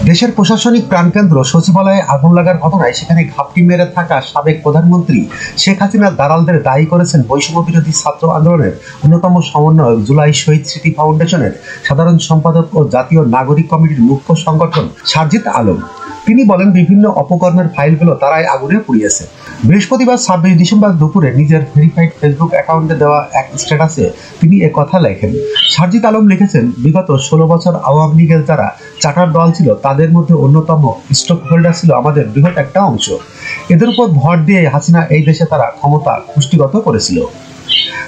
দেশের প্রশাসনিক প্রাণকেন্দ্র সচিবালয়ে আগুন লাগার ঘটনায় সেখানে ঘাপটি মেরে থাকা সাবেক প্রধানমন্ত্রী শেখ হাসিনার দালালদের দায়ী করেছেন বৈষম্য বিরোধী ছাত্র আন্দোলনের অন্যতম সমন্বয়ক জুলাই শহীদ স্মৃতি ফাউন্ডেশনের সাধারণ সম্পাদক ও জাতীয় নাগরিক কমিটির মুখ্য সংগঠন সারজিদ আলম। তিনি বলেন, বিভিন্ন অপকর্মের ফাইলগুলো তারাই আগুনে পুড়িয়েছে। বৃহস্পতিবার ২৬ ডিসেম্বর দুপুরে নিজের ভেরিফাইড ফেসবুক অ্যাকাউন্টে দেওয়া এক স্ট্যাটাসে তিনি কথা লেখেন। সারজিদ আলম লিখেছেন, বিগত ১৬ বছর আওয়ামী লীগের যারা চার্টার দল ছিল তাদের মধ্যে অন্যতম স্টক হোল্ডার ছিল আমাদের বৃহৎ একটা অংশ। এদের উপর ভর দিয়ে হাসিনা এই দেশে তারা ক্ষমতা কুষ্টিগত করেছিল।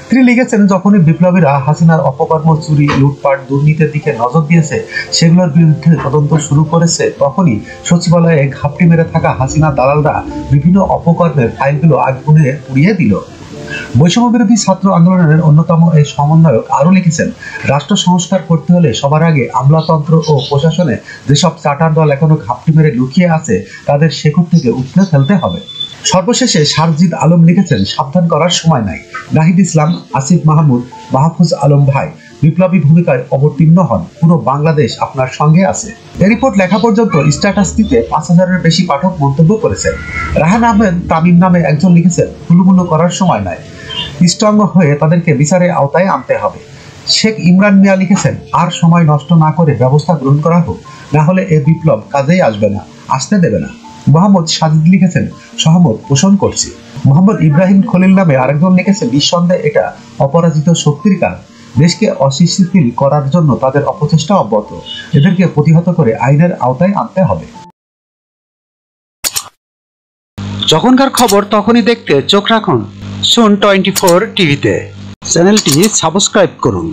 তিনি লিখেছেন, যখনই বিপ্লবীরা হাসিনার অপকর্ম, চুরি, লুটপাট, দুর্নীতির দিকে নজর দিয়েছে, সেগুলোর বিরুদ্ধে তদন্ত শুরু করেছে, তখনই সচিবালয়ে ঘাপটি মেরে থাকা হাসিনা দালালরা বিভিন্ন অপকর্মের ফাইলগুলো আগুনে পুড়িয়ে দিল। বৈষম্য বিরোধী ছাত্র আন্দোলনের অন্যতম এই সমন্বয়ক আরও লিখেছেন, রাষ্ট্র সংস্কার করতে হলে সবার আগে আমলাতন্ত্র ও প্রশাসনে যেসব চার্টার দল এখনো ঘাপটি মেরে লুকিয়ে আছে তাদের শেকড় থেকে উপড়ে ফেলতে হবে। সর্বশেষে সারজিদ আলম লিখেছেন, সাবধান করার সময় নাই। নাহিদ ইসলাম, আসিফ মাহমুদ, মাহফুজ আলম ভাই বিপ্লবী ভূমিকায় অবতীর্ণ হন। পুরো বাংলাদেশ আপনার সঙ্গে আছে। এই রিপোর্ট লেখা পর্যন্ত স্ট্যাটাসটিতে ৫,০০০-এর বেশি পাঠক মন্তব্য করেছেন। রাহান আহমেদ তামিম নামে একজন লিখেছেন, হুলুমুলু করার সময় নাই, স্ট্রং হয়ে তাদেরকে বিচারের আওতায় আনতে হবে। শেখ ইমরান মিয়া লিখেছেন, আর সময় নষ্ট না করে ব্যবস্থা গ্রহণ করা হোক, না হলে এই বিপ্লব কাজেই আসবে না, আসতে দেবে না। মোহাম্মদ সাজিদ লিখেছেন, সহমত পোষণ করছি। মোহাম্মদ ইব্রাহিম খলিল নামে আরেকজন লিখেছেন, নিঃসন্দেহে এটা অপরাজিত শক্তির কাজ। দেশকে অস্থিতিশীল করার জন্য তাদের অপচেষ্টা অব্যাহত। এদেরকে প্রতিহত করে আইনের আওতায় আনতে হবে। যখনকার খবর তখনই দেখতে চোখ রাখুন সুন 24 টিভিতে। চ্যানেলটি সাবস্ক্রাইব করুন।